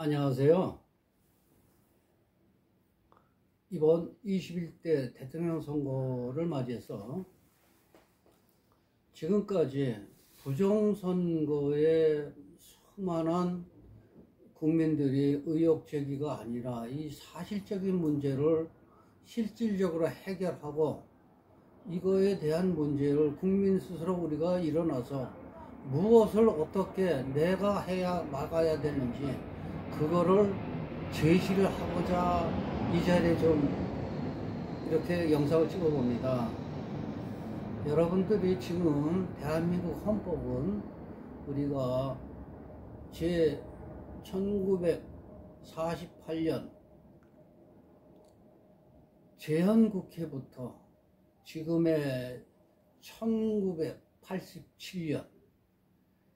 안녕하세요. 이번 21대 대통령 선거를 맞이해서 지금까지 부정선거에 수많은 국민들이 의혹 제기가 아니라 이 사실적인 문제를 실질적으로 해결하고 이거에 대한 문제를 국민 스스로 우리가 일어나서 무엇을 어떻게 내가 해야 막아야 되는지 그거를 제시를 하고자 이 자리에 좀 이렇게 영상을 찍어 봅니다. 여러분들이 지금 대한민국 헌법은 우리가 제 1948년 제헌국회부터 지금의 1987년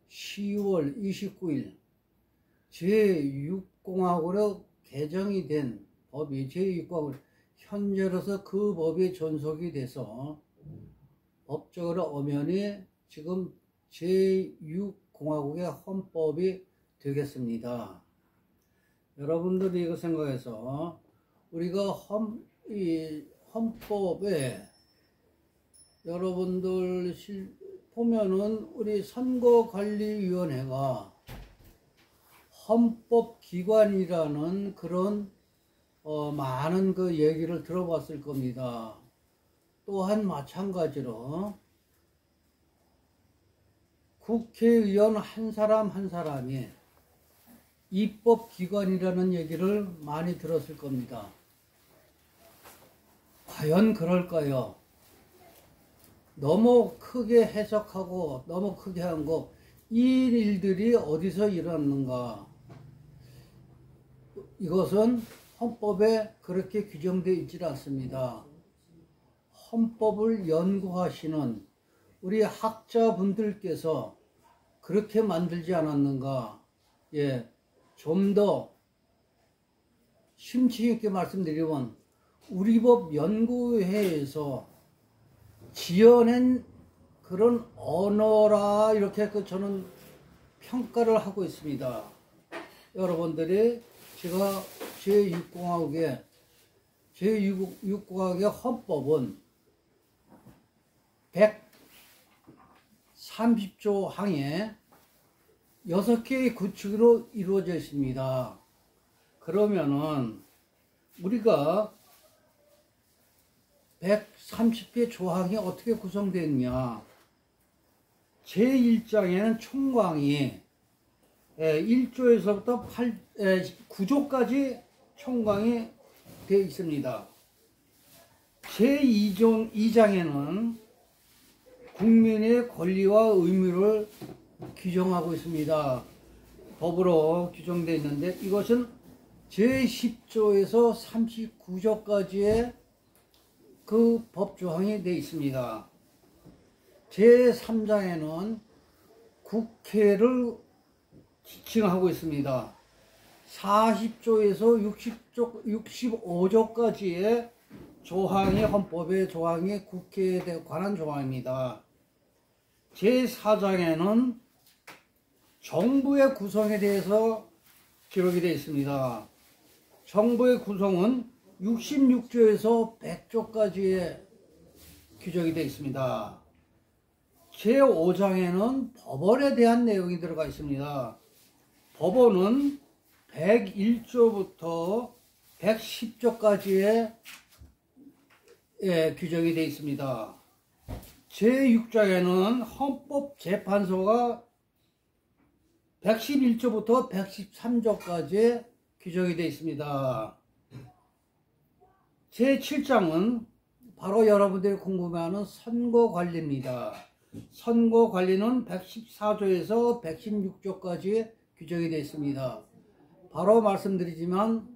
10월 29일 제6공화국으로 개정이 된 법이 제6공화국 현재로서 그 법이 존속이 돼서 법적으로 엄연히 지금 제6공화국의 헌법이 되겠습니다. 여러분들이 이거 생각해서 우리가 이 헌법에 여러분들 보면은 우리 선거관리위원회가 헌법기관이라는 그런 많은 그 얘기를 들어봤을 겁니다. 또한 마찬가지로 국회의원 한 사람 한 사람이 입법기관이라는 얘기를 많이 들었을 겁니다. 과연 그럴까요? 너무 크게 해석하고 너무 크게 한 거, 이 일들이 어디서 일어났는가? 이것은 헌법에 그렇게 규정되어 있지 않습니다. 헌법을 연구하시는 우리 학자분들께서 그렇게 만들지 않았는가? 예, 좀 더 심층 있게 말씀드리면 우리법 연구회에서 지어낸 그런 언어라 이렇게 저는 평가를 하고 있습니다. 여러분들이 제가 제6공화국의 헌법은 130조 항에 6개의 구축으로 이루어져 있습니다. 그러면은 우리가 130개 조항이 어떻게 구성되느냐? 제1장에는 총광이 1조에서부터 9조까지 총광이 되어 있습니다. 제2장에는 국민의 권리와 의무를 규정하고 있습니다. 법으로 규정되어 있는데 이것은 제10조에서 39조까지의 그 법조항이 되어 있습니다. 제3장에는 국회를 지칭하고 있습니다. 40조에서 65조까지의 조항이 헌법의 조항이 국회에 관한 조항입니다. 제4장에는 정부의 구성에 대해서 기록이 되어 있습니다. 정부의 구성은 66조에서 100조까지의 규정이 되어 있습니다. 제5장에는 법원에 대한 내용이 들어가 있습니다. 법원은 101조부터 110조까지의 규정이 되어 있습니다. 제6장에는 헌법재판소가 111조부터 113조까지 규정이 되어 있습니다. 제7장은 바로 여러분들이 궁금해하는 선거관리입니다. 선거관리는 114조에서 116조까지 규정이 되어 있습니다. 바로 말씀드리지만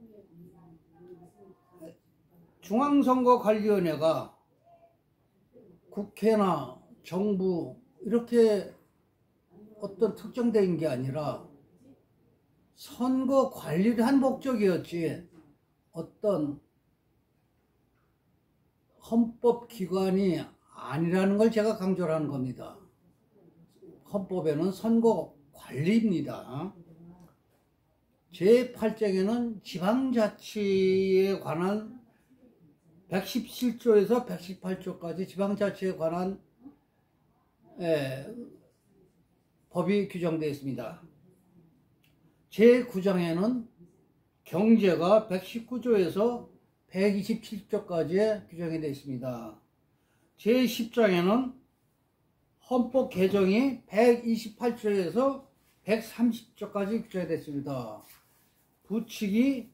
중앙선거관리위원회가 국회나 정부 이렇게 어떤 특정된 게 아니라 선거 관리를 한 목적이었지 어떤 헌법기관이 아니라는 걸 제가 강조를 하는 겁니다. 헌법에는 선거 관리입니다. 제8장에는 지방자치에 관한 117조에서 118조까지 지방자치에 관한 법이 규정되어 있습니다. 제9장에는 경제가 119조에서 127조까지 규정이 되어 있습니다. 제10장에는 헌법 개정이 128조에서 130조까지 규정이 됐습니다. 부칙이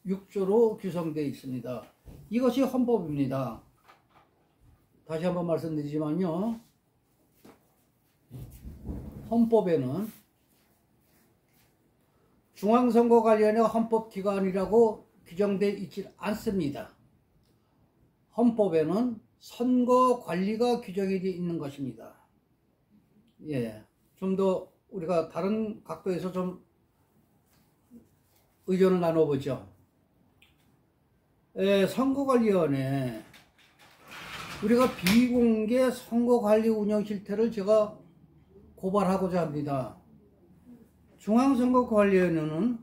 6조로 구성되어 있습니다. 이것이 헌법입니다. 다시 한번 말씀드리지만요. 헌법에는 중앙선거관리위원회가 헌법기관이라고 규정되어 있지 않습니다. 헌법에는 선거관리가 규정이 되어 있는 것입니다. 좀 더 우리가 다른 각도에서 좀 의견을 나눠보죠. 선거관리위원회, 우리가 비공개 선거관리 운영 실태를 제가 고발하고자 합니다. 중앙선거관리위원회는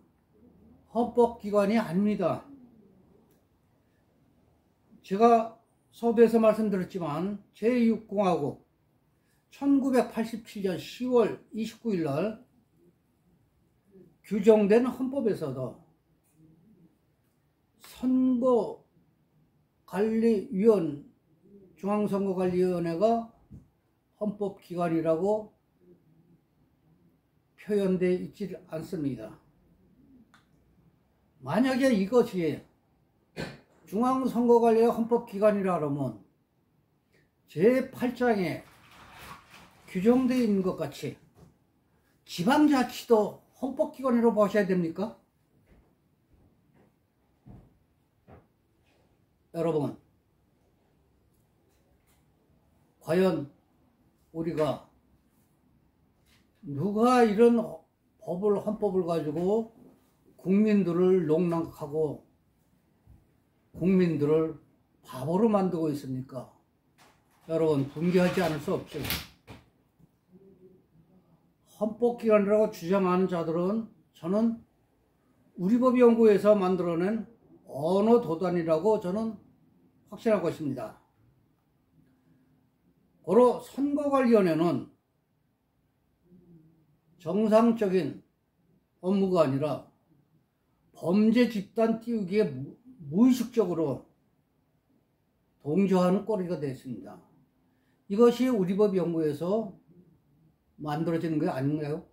헌법기관이 아닙니다. 제가 서두에서 말씀드렸지만 제6공화국 1987년 10월 29일 날 규정된 헌법에서도 중앙선거관리위원회가 헌법기관이라고 표현되어 있지 않습니다. 만약에 이것이 중앙선거관리가 헌법기관이라 그러면 제8장에 규정되어 있는 것 같이 지방자치도 헌법기관으로 보셔야 됩니까? 여러분, 과연 우리가 누가 이런 헌법을 가지고 국민들을 농락하고 국민들을 바보로 만들고 있습니까? 여러분, 분개하지 않을 수 없죠. 헌법기관이라고 주장하는 자들은 저는 우리법연구에서 만들어낸 언어도단이라고 저는 확신하고 있습니다. 고로 선거관리위원회는 정상적인 업무가 아니라 범죄 집단 띄우기에 무의식적으로 동조하는 꼴이가 됐습니다. 이것이 우리법 연구에서 만들어진 게 아닌가요?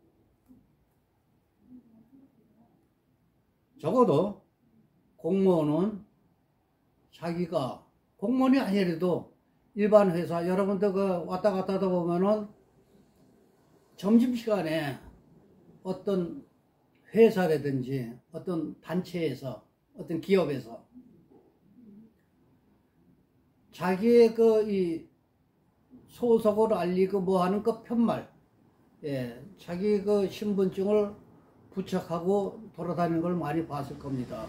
적어도 공무원은 자기가 공무원이 아니라도 일반 회사, 여러분들 왔다 갔다 하다 보면은 점심시간에 어떤 회사라든지 어떤 단체에서 어떤 기업에서 자기의 이 소속을 알리고 뭐 하는 그 편말, 자기 신분증을 부착하고 돌아다니는 걸 많이 봤을 겁니다.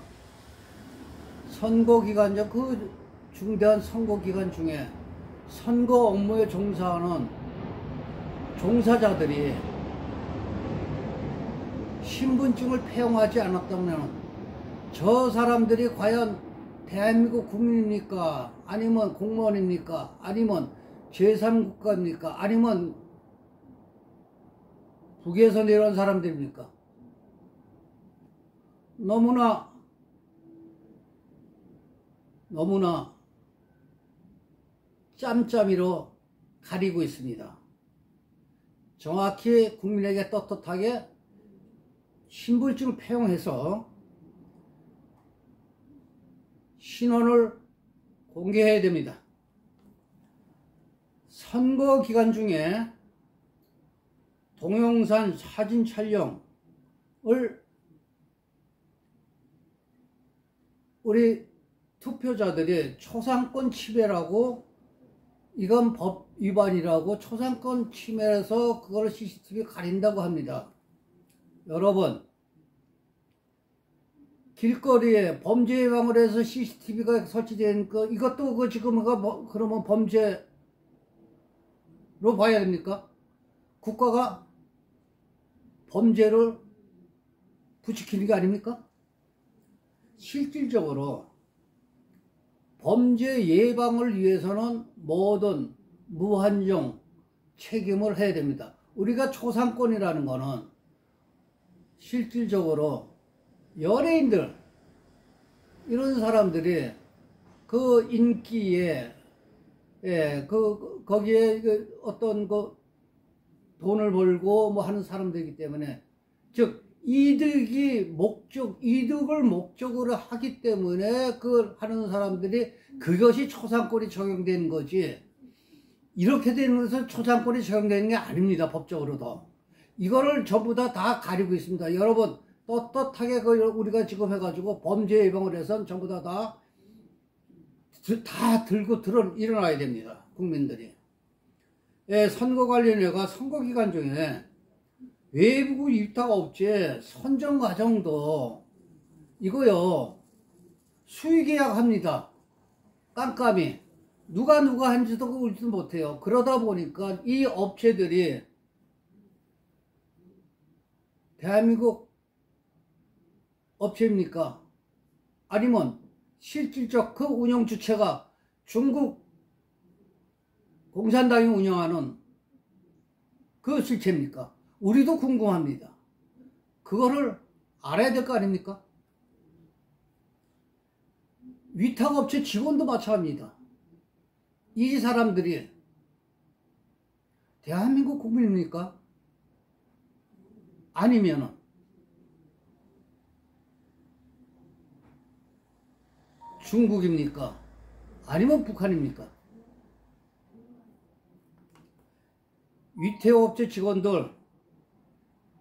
선거기간, 중대한 선거기간 중에 선거 업무에 종사하는 종사자들이 신분증을 폐용하지 않았다면 저 사람들이 과연 대한민국 국민입니까? 아니면 공무원입니까? 아니면 제3국가입니까? 아니면 북에서 내려온 사람들입니까? 너무나 짬짬이로 가리고 있습니다. 정확히 국민에게 떳떳하게 신분증을 폐용해서 신원을 공개해야 됩니다. 선거 기간 중에 동영상 사진 촬영을 우리 투표자들이 초상권 침해라고, 이건 법 위반이라고 초상권 침해해서 그걸 CCTV 가린다고 합니다. 여러분, 길거리에 범죄 예방을 해서 CCTV가 설치된 거, 이것도 지금 그러면 범죄로 봐야 됩니까? 국가가 범죄를 부추기는 게 아닙니까? 실질적으로 범죄 예방을 위해서는 모든 무한정 책임을 해야 됩니다. 우리가 초상권이라는 거는 실질적으로 연예인들 이런 사람들이 그 인기에 거기에 어떤 돈을 벌고 뭐 하는 사람들이기 때문에, 즉 이득을 목적으로 하기 때문에 그 하는 사람들이 그것이 초상권이 적용되는 거지, 이렇게 되는 것은 초상권이 적용되는 게 아닙니다. 법적으로도 이거를 전부 다 가리고 있습니다. 여러분 떳떳하게 우리가 지금 해가지고 범죄 예방을 해서 전부 다 들고 일어나야 됩니다. 국민들이. 선거관리위원회가 선거기간 중에 외부 위탁업체 선정 과정도 이거요 수의계약합니다. 깜깜이 누가 한지도 울지도 못해요. 그러다 보니까 이 업체들이 대한민국 업체입니까? 아니면 실질적 그 운영 주체가 중국 공산당이 운영하는 그 실체입니까? 우리도 궁금합니다. 그거를 알아야 될 거 아닙니까? 위탁업체 직원도 마찬가지입니다. 이 사람들이 대한민국 국민입니까? 아니면은 중국입니까? 아니면 북한입니까? 위탁업체 직원들,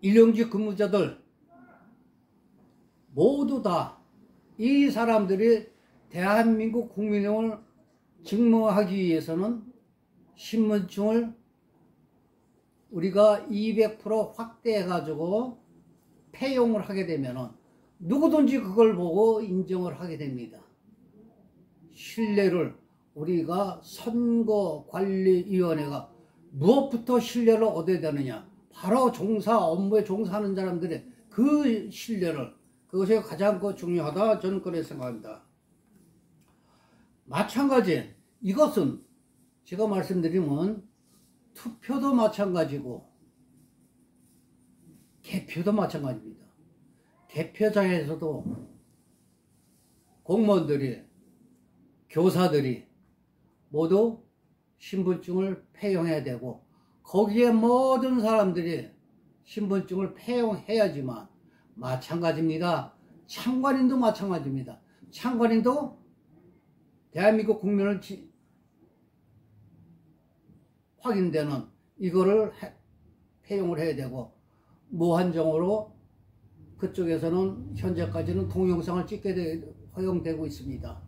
일용직 근무자들 모두 다 이 사람들이 대한민국 국민을 증명하기 위해서는 신분증을 우리가 200% 확대해 가지고 폐용을 하게 되면은 누구든지 그걸 보고 인정을 하게 됩니다. 신뢰를 우리가 선거관리위원회가 무엇부터 신뢰를 얻어야 되느냐, 바로 업무에 종사하는 사람들의 그 신뢰를, 그것이 가장 중요하다, 저는 그렇게 생각합니다. 마찬가지, 이것은 제가 말씀드리면 투표도 마찬가지고 개표도 마찬가지입니다. 개표장에서도 공무원들이, 교사들이 모두 신분증을 폐용해야 되고, 거기에 모든 사람들이 신분증을 폐용해야지만, 마찬가지입니다. 참관인도 마찬가지입니다. 참관인도 대한민국 국민을 확인되는 이거를 폐용을 해야 되고, 무한정으로 그쪽에서는 현재까지는 동영상을 찍게 허용되고 있습니다.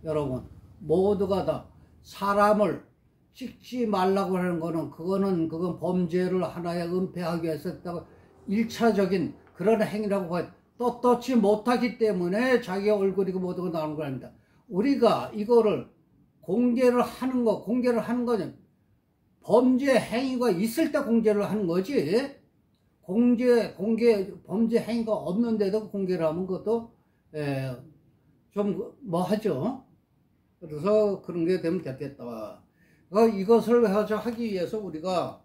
여러분 모두가 다 사람을 찍지 말라고 하는 거는 그건 범죄를 하나에 은폐하기 위해서 했다고 1차적인 그런 행위라고 봐요. 떳떳이 못하기 때문에 자기 얼굴이고 모두가 나오는 거 아닙니다. 우리가 이거를 공개를 하는 거는 범죄 행위가 있을 때 공개를 하는 거지, 범죄 행위가 없는데도 공개를 하면 그것도 좀 하죠. 그래서 그런 게 되면 됐겠다. 이것을 하기 위해서 우리가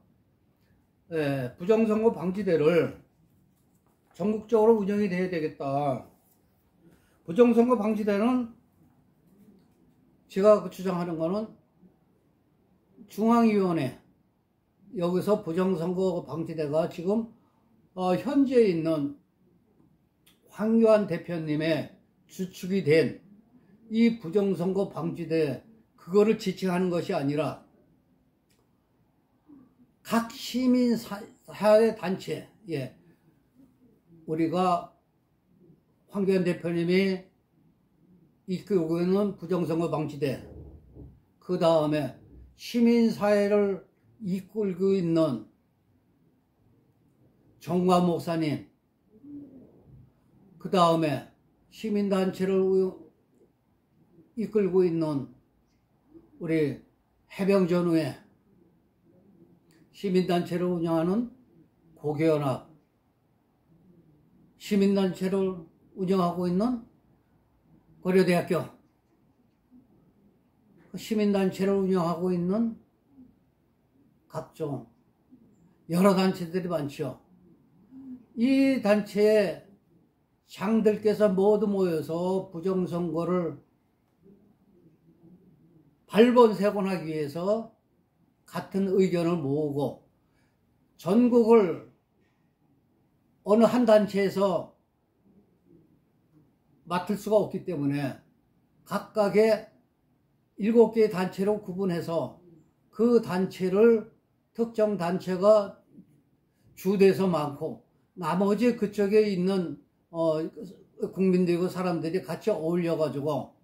부정선거 방지대를 전국적으로 운영이 돼야 되겠다. 부정선거 방지대는 제가 주장하는 거는 중앙위원회, 여기서 부정선거 방지대가 지금 현재 있는 황교안 대표님의 주축이 된 이 부정선거 방지대, 그거를 지칭하는 것이 아니라 각 시민사회 단체, 우리가 황교안 대표님이 이끌고 있는 부정선거 방지대, 그 다음에 시민사회를 이끌고 있는 정과 목사님, 그 다음에 시민단체를 이끌고 있는 우리 해병전후회, 시민단체를 운영하는 고교연합, 시민단체를 운영하고 있는 고려대학교, 시민단체를 운영하고 있는 각종 여러 단체들이 많죠. 이 단체의 장들께서 모두 모여서 부정선거를 발본색원하기 위해서 같은 의견을 모으고 전국을 어느 한 단체에서 맡을 수가 없기 때문에 각각의 7개의 단체로 구분해서 그 단체를 특정 단체가 주돼서 많고 나머지 그쪽에 있는 국민들과 사람들이 같이 어울려 가지고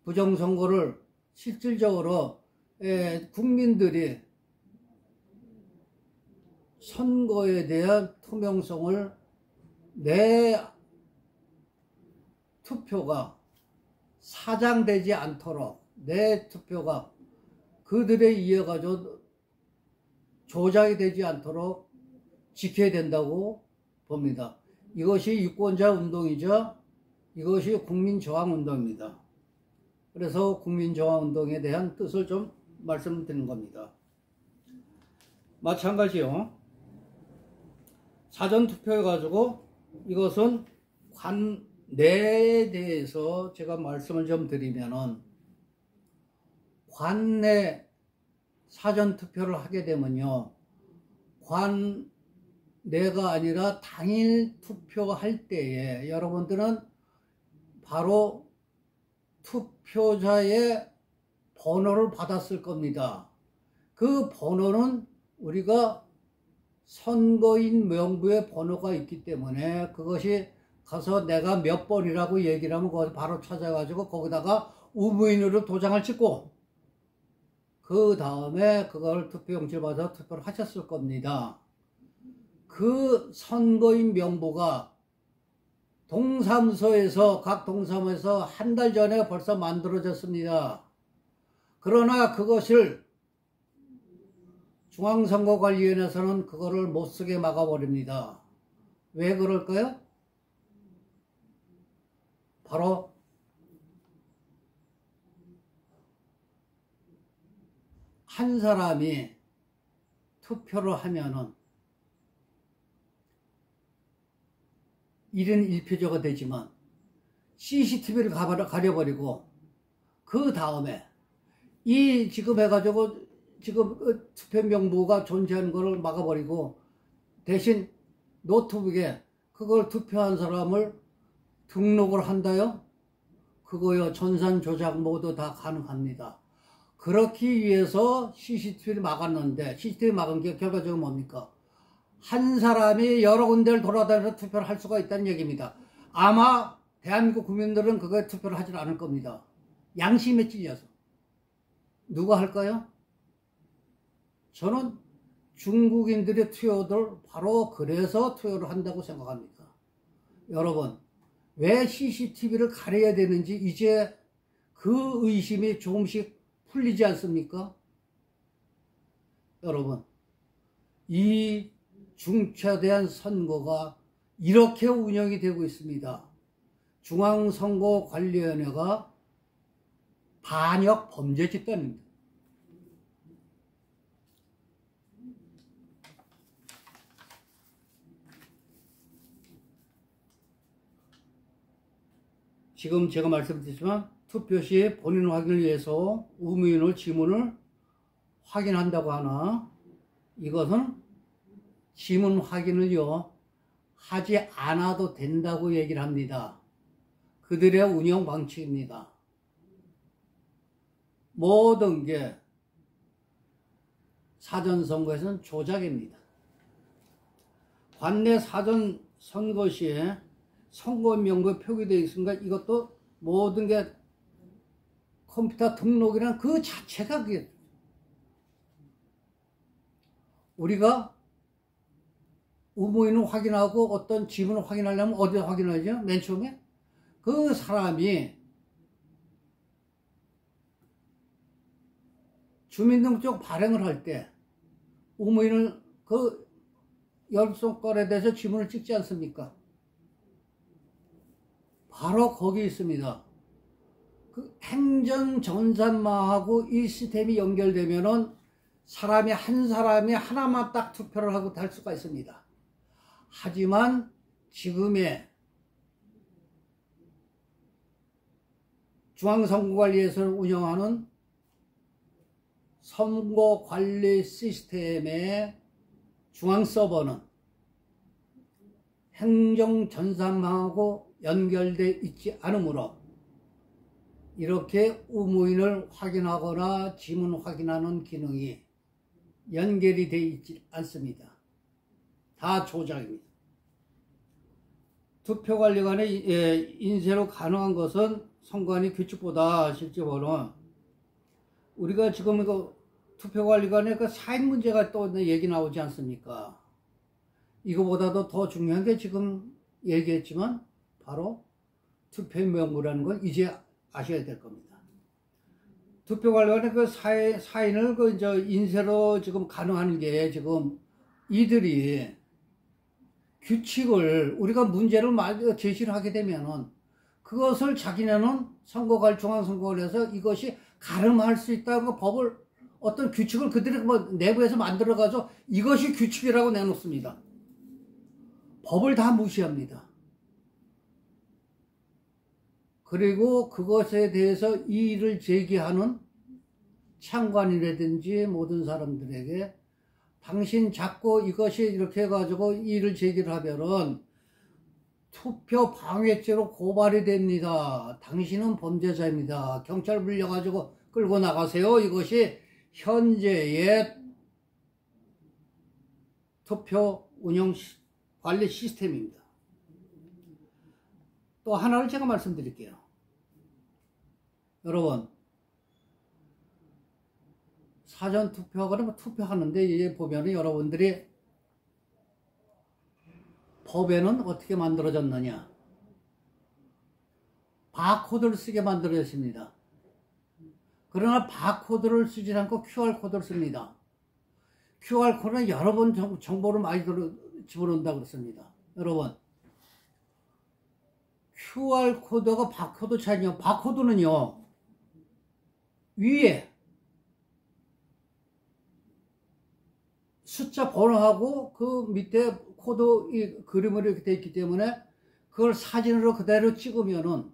부정선거를 실질적으로 국민들이 선거에 대한 투명성을 내 투표가 사장되지 않도록 내 투표가 그들에 의해 가지고 조작이 되지 않도록 지켜야 된다고 봅니다. 이것이 유권자 운동이죠. 이것이 국민저항운동입니다. 그래서 국민저항운동에 대한 뜻을 좀 말씀드린 겁니다. 마찬가지요. 사전투표해가지고 이것은 관내에 대해서 제가 말씀을 좀 드리면은 관내 사전투표를 하게 되면요. 관내가 아니라 당일 투표할 때에 여러분들은 바로 투표자의 번호를 받았을 겁니다. 그 번호는 우리가 선거인 명부에 번호가 있기 때문에 그것이 가서 내가 몇 번이라고 얘기를 하면 거기서 바로 찾아가지고 거기다가 우무인으로 도장을 찍고 그 다음에 그걸 투표용지를 받아서 투표를 하셨을 겁니다. 그 선거인 명부가 동사무소에서 각 동사무소에서 한 달 전에 벌써 만들어졌습니다. 그러나 그것을 중앙선거관리위원회에서는 그거를 못쓰게 막아버립니다. 왜 그럴까요? 바로 한 사람이 투표를 하면은 1인 1표제가 되지만 CCTV를 가려버리고 그 다음에 이 지금 해가지고 지금 투표 명부가 존재하는 것을 막아버리고 대신 노트북에 그걸 투표한 사람을 등록을 한다요? 그거요 전산 조작 모두 다 가능합니다. 그렇기 위해서 CCTV를 막았는데 CCTV 막은 게 결과적으로 뭡니까? 한 사람이 여러 군데를 돌아다니면서 투표를 할 수가 있다는 얘기입니다. 아마 대한민국 국민들은 그거에 투표를 하지 않을 겁니다. 양심에 찔려서. 누가 할까요? 저는 중국인들의 투표들 바로 그래서 투표를 한다고 생각합니다. 여러분, 왜 CCTV를 가려야 되는지 이제 그 의심이 조금씩 풀리지 않습니까? 여러분, 이 중차대한 선거가 이렇게 운영이 되고 있습니다. 중앙선거관리위원회가 반역 범죄 집단입니다. 지금 제가 말씀드렸지만 투표 시 본인 확인을 위해서 의무인을 지문을 확인한다고 하나 이것은 지문 확인을요 하지 않아도 된다고 얘기를 합니다. 그들의 운영 방식입니다. 모든 게 사전선거에서는 조작입니다. 관내 사전선거 시에 선거명부에 표기되어 있으니까 이것도 모든 게 컴퓨터 등록이란 그 자체가 그게 우리가 의무인을 확인하고 어떤 지문을 확인하려면 어디서 확인하죠? 맨 처음에 그 사람이 주민등록증 발행을 할 때 의무인을 그 열 손가락에 대해서 지문을 찍지 않습니까? 바로 거기 있습니다. 그 행정전산망하고 이 시스템이 연결되면은 사람이 한 사람이 하나만 딱 투표를 하고 달 수가 있습니다. 하지만 지금의 중앙선거관리에서 운영하는 선거관리 시스템의 중앙서버는 행정전산망하고 연결되어 있지 않으므로 이렇게 의무인을 확인하거나 지문 확인하는 기능이 연결이 되어 있지 않습니다. 다 조작입니다. 투표관리관의 인쇄로 가능한 것은 선관위 규칙보다 실제로는 우리가 지금 이거 투표관리관의 그 사인 문제가 또 얘기 나오지 않습니까? 이거보다도 더 중요한 게 지금 얘기했지만 바로 투표명부라는 걸 이제 아셔야 될 겁니다. 투표관리관의 그 사인을 그 이제 인쇄로 지금 가능한 게 지금 이들이 규칙을 우리가 문제를 제시를 하게 되면은 그것을 자기네는 중앙선거관리에서 이것이 가름할 수 있다고 법을 어떤 규칙을 그들이 뭐 내부에서 만들어가지고 이것이 규칙이라고 내놓습니다. 법을 다 무시합니다. 그리고 그것에 대해서 이의를 제기하는 창관이라든지 모든 사람들에게 당신 자꾸 이것이 이렇게 해가지고 이의를 제기를 하면은 투표 방해죄로 고발이 됩니다. 당신은 범죄자입니다. 경찰 불려가지고 끌고 나가세요. 이것이 현재의 투표 운영 관리 시스템입니다. 또 하나를 제가 말씀드릴게요. 여러분, 사전 투표하거나 투표하는데 이제 보면은 여러분들이 법에는 어떻게 만들어졌느냐? 바코드를 쓰게 만들어졌습니다. 그러나 바코드를 쓰지 않고 QR코드를 씁니다. QR코드는 여러 번 정보를 많이 집어넣는다고 그랬습니다. 여러분, QR코드가 바코드 차이요. 바코드는요, 위에 숫자 번호하고 그 밑에 코드 이 그림으로 이렇게 되어 있기 때문에 그걸 사진으로 그대로 찍으면은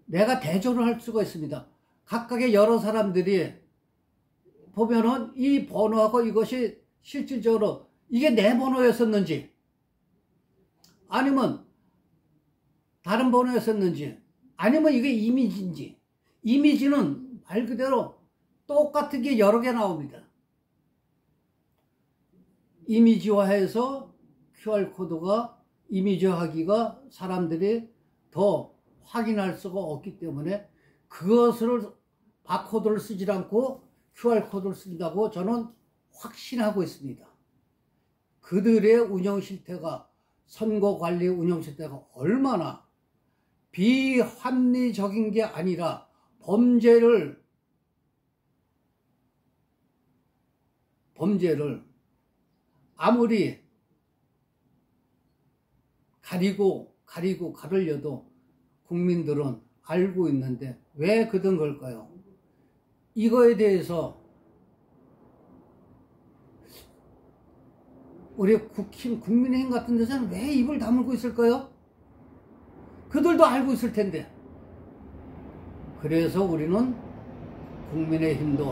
내가 대조를 할 수가 있습니다. 각각의 여러 사람들이 보면은 이 번호하고 이것이 실질적으로 이게 내 번호였었는지 아니면 다른 번호였었는지 아니면 이게 이미지인지, 이미지는 말 그대로 똑같은 게 여러 개 나옵니다. 이미지화해서 QR코드가 이미지화하기가 사람들이 더 확인할 수가 없기 때문에 그것을 바코드를 쓰지 않고 QR코드를 쓴다고 저는 확신하고 있습니다. 그들의 운영 실태가, 선거관리 운영 실태가 얼마나 비합리적인 게 아니라 범죄를 아무리 가리려도 국민들은 알고 있는데 왜 그런 걸까요? 이거에 대해서 우리 국민의힘 같은 데서는 왜 입을 다물고 있을까요? 그들도 알고 있을 텐데. 그래서 우리는 국민의힘도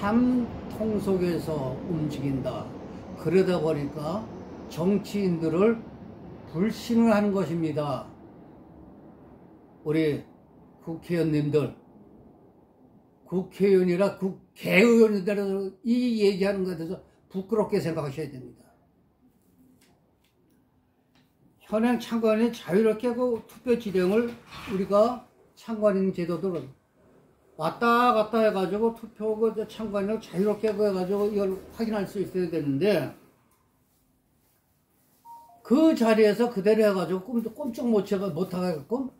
한 통 속에서 움직인다. 그러다 보니까 정치인들을 불신을 하는 것입니다. 우리 국회의원님들, 국회의원이라 국회의원이라도 이 얘기하는 것에 대해서 부끄럽게 생각하셔야 됩니다. 현행 참관인 자유롭게 그 투표 지령을 우리가 참관인 제도도 왔다 갔다 해가지고 투표 참관인을 자유롭게 해가지고 이걸 확인할 수 있어야 되는데 그 자리에서 그대로 해가지고 꼼짝 못하게끔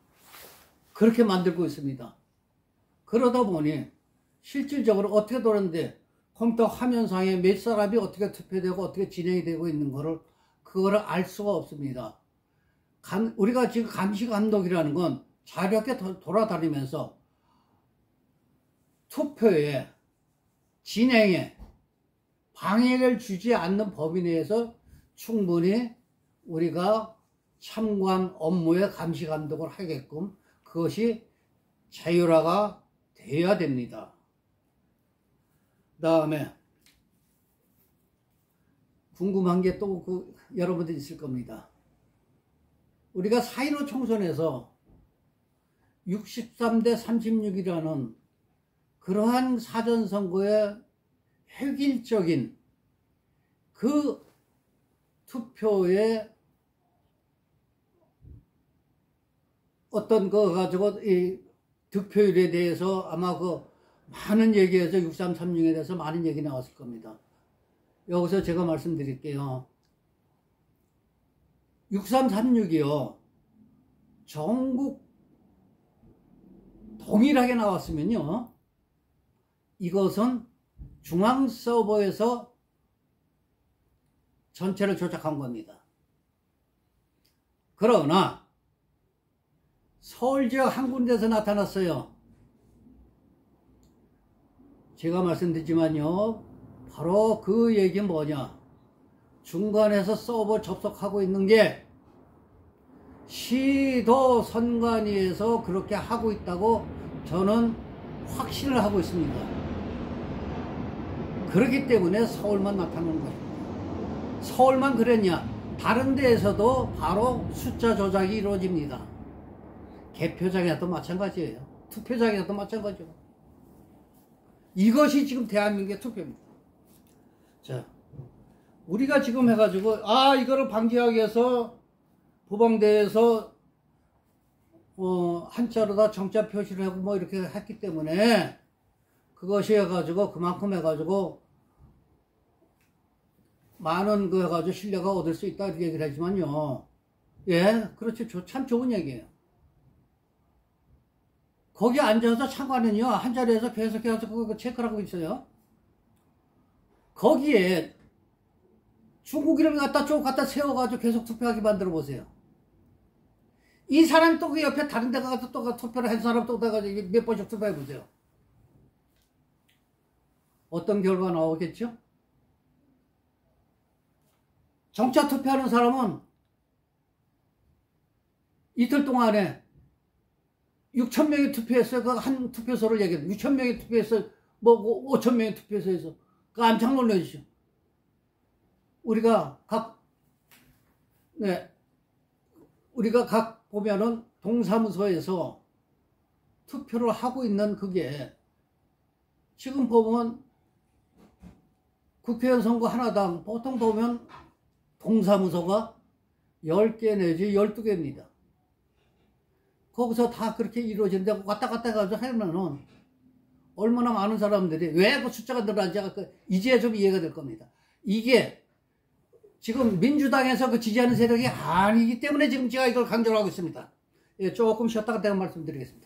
그렇게 만들고 있습니다. 그러다 보니 실질적으로 어떻게 돌았는데 컴퓨터 화면상에 몇 사람이 어떻게 투표되고 어떻게 진행이 되고 있는 거를 그거를 알 수가 없습니다. 우리가 지금 감시 감독이라는 건 자유롭게 돌아다니면서 투표에 진행에 방해를 주지 않는 범위 내에서 충분히 우리가 참관 업무에 감시 감독을 하게끔 그것이 자율화가 되어야 됩니다. 그 다음에 궁금한 게 또 여러분들 있을 겁니다. 우리가 4.15 총선에서 63대 36이라는 그러한 사전선거의 획일적인 그 투표의 어떤 거 가지고 이 득표율에 대해서 아마 많은 얘기에서 6336에 대해서 많은 얘기 나왔을 겁니다. 여기서 제가 말씀드릴게요. 6336이요. 전국 동일하게 나왔으면요. 이것은 중앙 서버에서 전체를 조작한 겁니다. 그러나 서울 지역 한 군데서 나타났어요. 제가 말씀드리지만요. 바로 그 얘기는 뭐냐. 중간에서 서버 접속하고 있는 게 시도 선관위에서 그렇게 하고 있다고 저는 확신을 하고 있습니다. 그렇기 때문에 서울만 나타나는 것입니다. 서울만 그랬냐? 다른 데에서도 바로 숫자 조작이 이루어집니다. 개표장에서도 마찬가지예요. 투표장에서도 마찬가지고. 이것이 지금 대한민국의 투표입니다. 자, 우리가 지금 해가지고 이거를 방지하기 위해서 부방대에서 한자로 다 정자 표시를 하고 뭐 이렇게 했기 때문에 그것이 해가지고 그만큼 해가지고 많은 거 해가지고 신뢰가 얻을 수 있다 이렇게 얘기를 하지만요. 예, 그렇죠. 참 좋은 얘기예요. 거기 앉아서 참관은요, 한 자리에서 계속해서 그거 체크를 하고 있어요. 거기에 중국인을 갖다 세워가지고 계속 투표하게 만들어 보세요. 이 사람이 또 그 옆에 다른 데 가서 또 투표를 한 사람 또 가가지고 몇 번씩 투표해 보세요. 어떤 결과 나오겠죠? 정차 투표하는 사람은 이틀 동안에 6,000명이 투표했어요. 그 한 투표소를 얘기해요. 6,000명이 투표했어요. 뭐 5,000명이 투표해서 깜짝 놀라주시죠. 우리가 각 보면은 동사무소에서 투표를 하고 있는 그게 지금 보면 국회의원 선거 하나당 보통 보면 동사무소가 10개 내지 12개입니다. 거기서 다 그렇게 이루어지는데 왔다 갔다 해가지고 하면은 얼마나 많은 사람들이 왜 그 숫자가 늘어나는지 이제야 좀 이해가 될 겁니다. 이게 지금 민주당에서 그 지지하는 세력이 아니기 때문에 지금 제가 이걸 강조를 하고 있습니다. 예, 조금 쉬었다가 내가 말씀드리겠습니다.